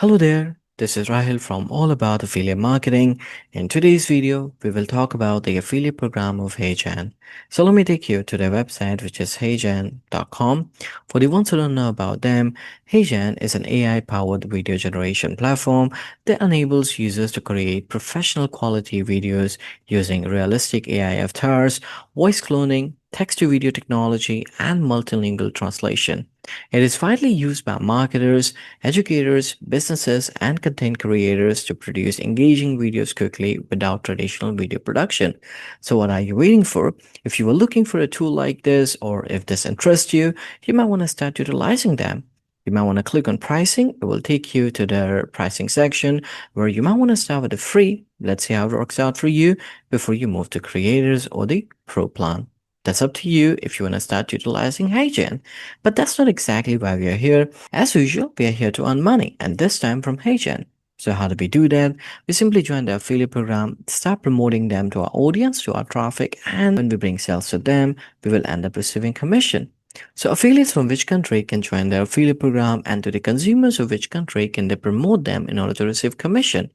Hello there, this is Rahil from All About Affiliate Marketing. In today's video, we will talk about the affiliate program of HeyGen. So let me take you to their website, which is heygen.com. For the ones who don't know about them, HeyGen is an AI-powered video generation platform that enables users to create professional quality videos using realistic AI avatars, voice cloning, text-to-video technology, and multilingual translation. It is widely used by marketers, educators, businesses, and content creators to produce engaging videos quickly without traditional video production. So, what are you waiting for? If you are looking for a tool like this, or if this interests you, you might want to start utilizing them. You might want to click on pricing. It will take you to their pricing section where you might want to start with the free. Let's see how it works out for you before you move to creators or the pro plan. That's up to you if you want to start utilizing HeyGen. But that's not exactly why we are here. As usual, we are here to earn money, and this time from HeyGen. So how do we do that? We simply join the affiliate program, start promoting them to our audience, to our traffic, and when we bring sales to them, we will end up receiving commission. So affiliates from which country can join their affiliate program, and to the consumers of which country can they promote them in order to receive commission.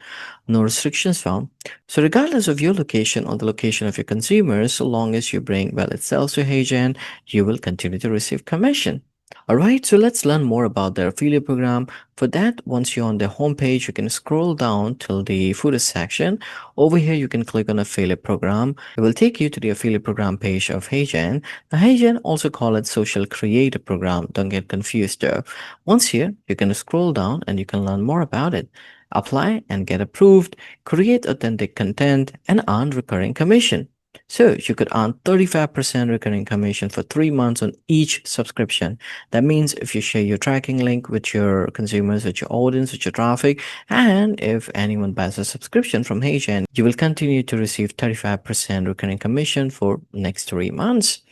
No restrictions found. So regardless of your location or the location of your consumers, so long as you bring valid sales to HeyGen, you will continue to receive commission. Alright, so let's learn more about their affiliate program. For that, once you're on the homepage, you can scroll down till the footer section. Over here, you can click on affiliate program. It will take you to the affiliate program page of HeyGen. Now, HeyGen also call it social creator program. Don't get confused there. Once here, you can scroll down and you can learn more about it. Apply and get approved, create authentic content, and earn recurring commission. So you could earn 35% recurring commission for 3 months on each subscription. That means if you share your tracking link with your consumers, with your audience, with your traffic, and if anyone buys a subscription from HeyGen, you will continue to receive 35% recurring commission for next 3 months.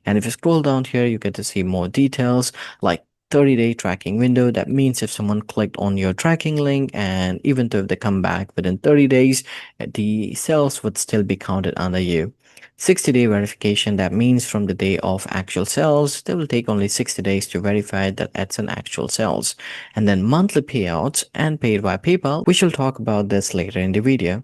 And if you scroll down here, you get to see more details like 30-day tracking window. That means if someone clicked on your tracking link and even though if they come back within 30 days, the sales would still be counted under you. 60-day verification, that means from the day of actual sales, they will take only 60 days to verify that it's an actual sales. And then monthly payouts and paid by PayPal. We shall talk about this later in the video.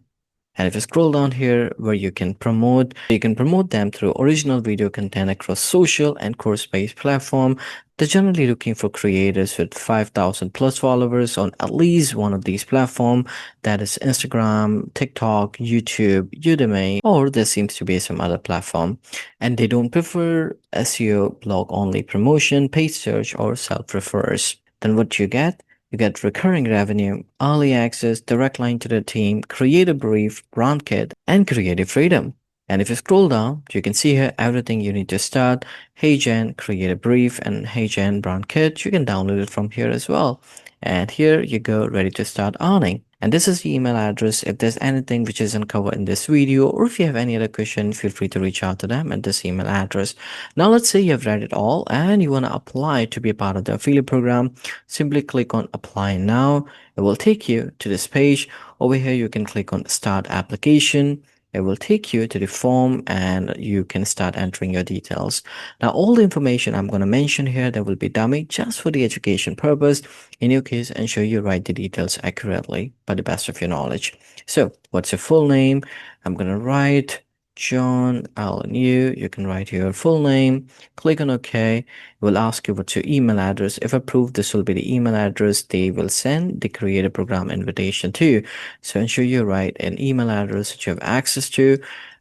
And if you scroll down here where you can promote them through original video content across social and course-based platform. They're generally looking for creators with 5,000 plus followers on at least one of these platforms. That is Instagram, TikTok, YouTube, Udemy, or there seems to be some other platform. And they don't prefer SEO, blog only promotion, paid search, or self-refers. Then what you get? You get recurring revenue, early access, direct line to the team, creative brief, brand kit, and creative freedom. And if you scroll down, you can see here everything you need to start. HeyGen creative brief and HeyGen brand kit. You can download it from here as well. And here you go, ready to start earning. And this is the email address. If there's anything which isn't covered in this video, or if you have any other question, feel free to reach out to them at this email address. Now, let's say you have read it all and you want to apply to be a part of the affiliate program. Simply click on apply now. It will take you to this page. Over here, you can click on start application. It will take you to the form and you can start entering your details. Now, all the information I'm going to mention here, that will be dummy just for the education purpose. In your case, ensure you write the details accurately by the best of your knowledge. So, what's your full name? I'm going to write John Allen Yu. You can write your full name. Click on OK. It will ask you what's your email address. If approved, this will be the email address they will send the creator program invitation to. So ensure you write an email address that you have access to.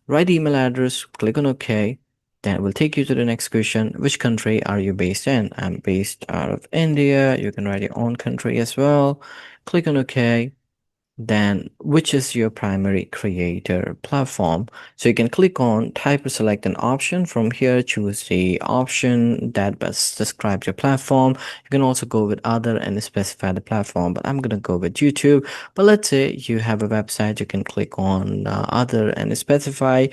Write the email address, click on OK. Then it will take you to the next question. Which country are you based in? I'm based out of India. You can write your own country as well. Click on OK. Then which is your primary creator platform? So you can click on type or select an option. From here, choose the option that best describes your platform. You can also go with other and specify the platform, but I'm going to go with YouTube. But let's say you have a website, you can click on other and specify.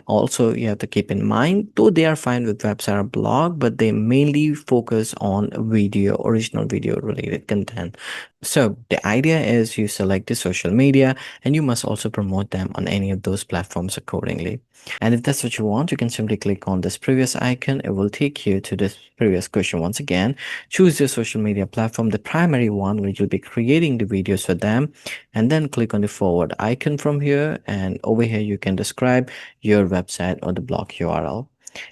Also, you have to keep in mind, though they are fine with website or blog, but they mainly focus on video, original video related content. So the idea is you select the social media and you must also promote them on any of those platforms accordingly. And if that's what you want, you can simply click on this previous icon. It will take you to this previous question once again. Choose your social media platform, the primary one where you'll be creating the videos for them, and then click on the forward icon from here. And over here, you can describe your website or the blog URL.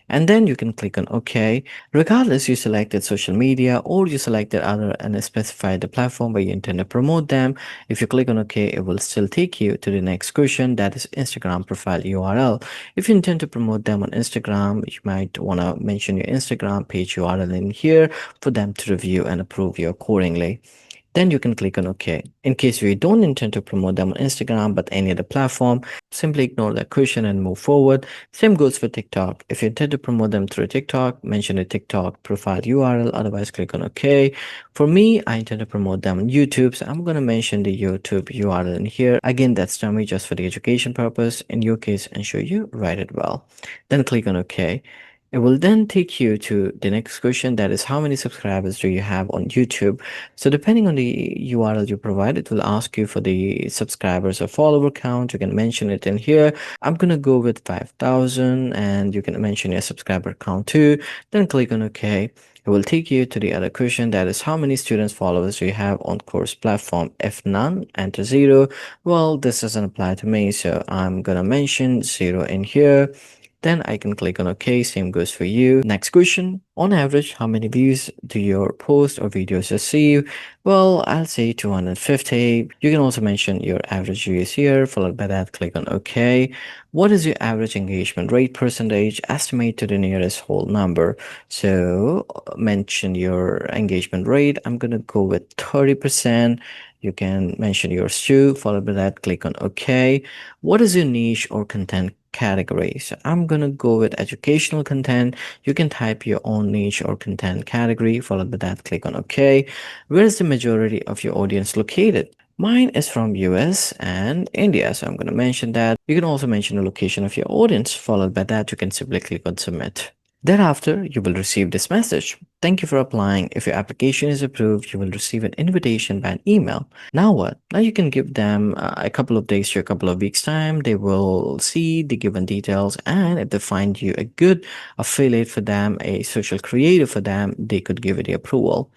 And then you can click on OK. Regardless, you selected social media or you selected other and specify the platform where you intend to promote them. If you click on OK, it will still take you to the next question, that is Instagram profile URL. If you intend to promote them on Instagram, you might want to mention your Instagram page URL in here for them to review and approve you accordingly. Then you can click on OK. In case you don't intend to promote them on Instagram but any other platform, simply ignore that question and move forward. Same goes for TikTok. If you intend to promote them through TikTok, mention a TikTok profile URL, otherwise click on OK. For me, I intend to promote them on YouTube, so I'm going to mention the YouTube URL in here. Again, that's dummy just for the education purpose. In your case, ensure you write it well. Then click on OK. It will then take you to the next question, that is how many subscribers do you have on YouTube? So depending on the URL you provide, it will ask you for the subscribers or follower count. You can mention it in here. I'm gonna go with 5,000 and you can mention your subscriber count too. Then click on OK. It will take you to the other question, that is how many students followers do you have on course platform? If none, enter 0. Well, this doesn't apply to me, so I'm gonna mention 0 in here. Then I can click on OK. Same goes for you. Next question. On average, how many views do your posts or videos receive? Well, I'll say 250. You can also mention your average views here. Followed by that, click on OK. What is your average engagement rate percentage? Estimate to the nearest whole number. So mention your engagement rate. I'm going to go with 30%. You can mention yours too. Followed by that, click on OK. What is your niche or content category? So I'm gonna go with educational content. You can type your own niche or content category. Followed by that, click on OK. Where is the majority of your audience located? Mine is from US and India, so I'm going to mention that. You can also mention the location of your audience. Followed by that, you can simply click on submit. Thereafter, you will receive this message. Thank you for applying. If your application is approved, you will receive an invitation by an email. Now what? Now you can give them a couple of days to a couple of weeks time. They will see the given details, and if they find you a good affiliate for them, a social creator for them, they could give it the approval.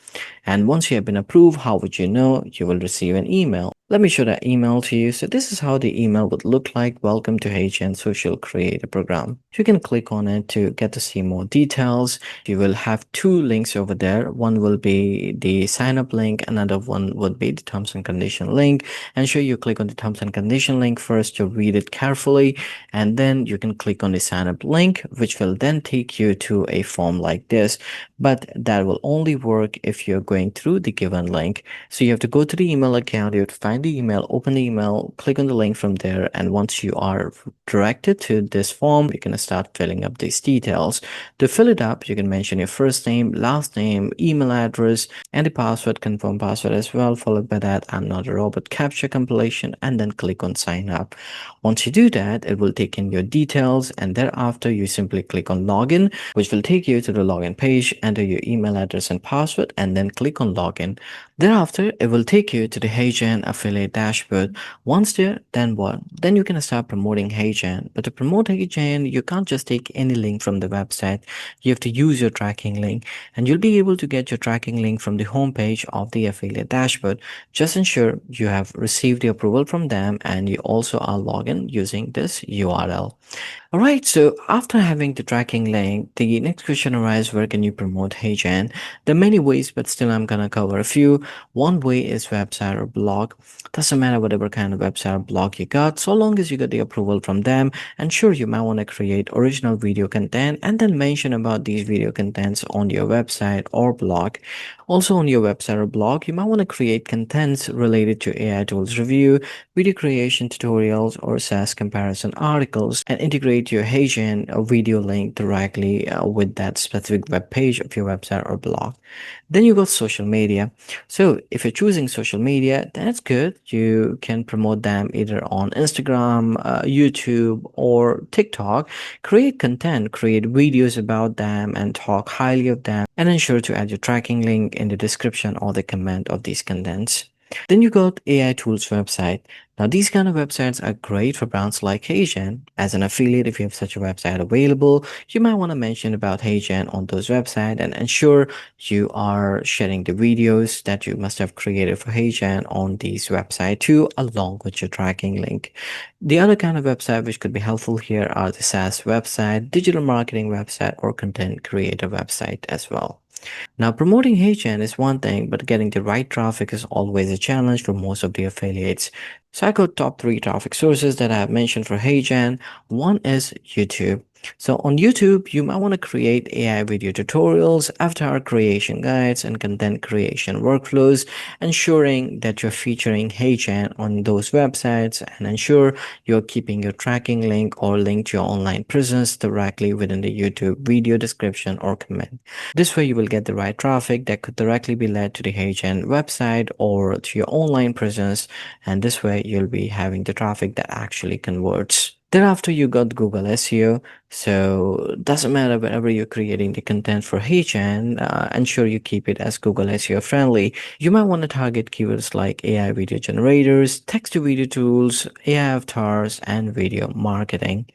And once you have been approved, how would you know? You will receive an email. Let me show that email to you. So this is how the email would look like. Welcome to HeyGen Social Creator Program. You can click on it to get to see more details. You will have two links over there. One will be the sign up link. Another one would be the terms and condition link. Ensure you click on the terms and condition link first to read it carefully. And then you can click on the sign up link, which will then take you to a form like this. But that will only work if you're going through the given link. So you have to go to the email account, you have to find the email, open the email, click on the link from there. And once you are directed to this form, you can start filling up these details. To fill it up, you can mention your first name, last name, email address, and the password, confirm password as well. Followed by that, I'm not a robot capture compilation, and then click on sign up. Once you do that, it will take in your details, and thereafter you simply click on login, which will take you to the login page. Enter your email address and password, and then click on login. Thereafter, it will take you to the HeyGen affiliate dashboard. Once there, then what? Then you can start promoting HeyGen. But to promote HeyGen, you can't just take any link from the website. You have to use your tracking link, and you'll be able to get your tracking link from the homepage of the affiliate dashboard. Just ensure you have received the approval from them and you also are logged in using this URL. Alright, so after having the tracking link, the next question arises, where can you promote HeyGen? There are many ways, but still I'm gonna cover a few. One way is website or blog. Doesn't matter whatever kind of website or blog you got, so long as you get the approval from them. And sure, you might want to create original video content and then mention about these video contents on your website or blog. Also on your website or blog, you might want to create contents related to AI tools review, video creation tutorials, or SaaS comparison articles, and integrate your HeyGen video link directly with that specific web page of your website or blog. Then you got social media. So if you're choosing social media, that's good. You can promote them either on Instagram, YouTube, or TikTok. Create content, create videos about them, and talk highly of them. And ensure to add your tracking link in the description or the comment of these contents. Then you got AI tools website. Now these kind of websites are great for brands like HeyGen. As an affiliate, if you have such a website available, you might want to mention about HeyGen on those website and ensure you are sharing the videos that you must have created for HeyGen on these website too, along with your tracking link. The other kind of website which could be helpful here are the SaaS website, digital marketing website, or content creator website as well. Now, promoting HeyGen is one thing, but getting the right traffic is always a challenge for most of the affiliates. So I got top three traffic sources that I have mentioned for HeyGen. One is YouTube. So on YouTube, you might want to create AI video tutorials, avatar creation guides, and content creation workflows, ensuring that you're featuring HeyGen on those websites and ensure you're keeping your tracking link or link to your online presence directly within the YouTube video description or comment. This way, you will get the right traffic that could directly be led to the HeyGen website or to your online presence, and this way, you'll be having the traffic that actually converts. Thereafter, you got Google SEO. So doesn't matter whenever you're creating the content for HeyGen, ensure you keep it as Google SEO friendly. You might want to target keywords like AI video generators, text to video tools, AI avatars, and video marketing.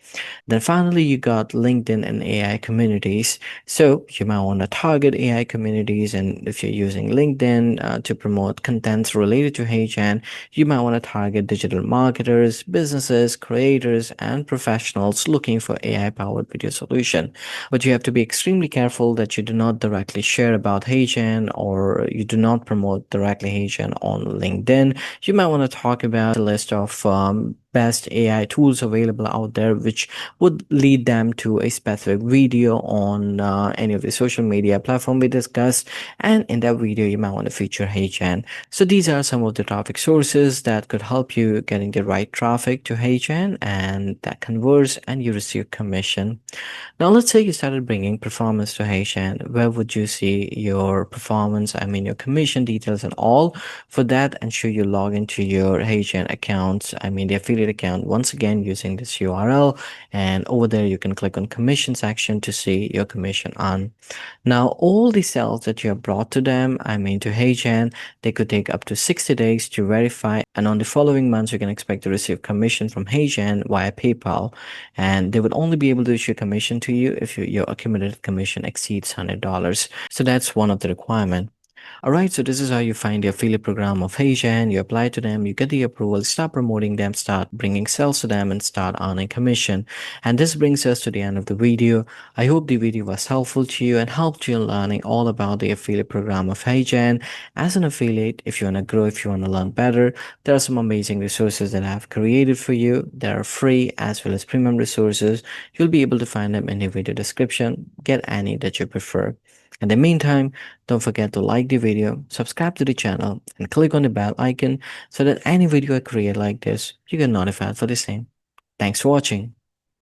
Then finally, you got LinkedIn and AI communities. So you might want to target AI communities, and if you're using LinkedIn to promote contents related to HeyGen, you might want to target digital marketers, businesses, creators, and professionals looking for AI-powered video solution. But you have to be extremely careful that you do not directly share about HeyGen or you do not promote directly HeyGen on LinkedIn. You might want to talk about a list of best AI tools available out there, which would lead them to a specific video on any of the social media platform we discussed. And in that video, you might want to feature HeyGen. So these are some of the traffic sources that could help you getting the right traffic to HeyGen and that converts and you receive commission. Now, let's say you started bringing performance to HeyGen. Where would you see your performance? I mean, your commission details and all. For that, ensure you log into your HeyGen account. I mean, the affiliate account once again using this URL. And over there, you can click on commission section to see your commission on. Now, all the sales that you have brought to them, I mean, to HeyGen, they could take up to 60 days to verify. And on the following months, you can expect to receive commission from HeyGen via PayPal, and they would only be able to issue commission to you if your accumulated commission exceeds $100. So that's one of the requirement. All right, so this is how you find the affiliate program of HeyGen. You apply to them, you get the approval, start promoting them, start bringing sales to them, and start earning commission. And this brings us to the end of the video. I hope the video was helpful to you and helped you in learning all about the affiliate program of HeyGen. As an affiliate, if you want to grow, if you want to learn better, there are some amazing resources that I have created for you. They are free as well as premium resources. You'll be able to find them in the video description. Get any that you prefer. In the meantime, don't forget to like the video, subscribe to the channel, and click on the bell icon so that any video I create like this, you get notified for the same. Thanks for watching.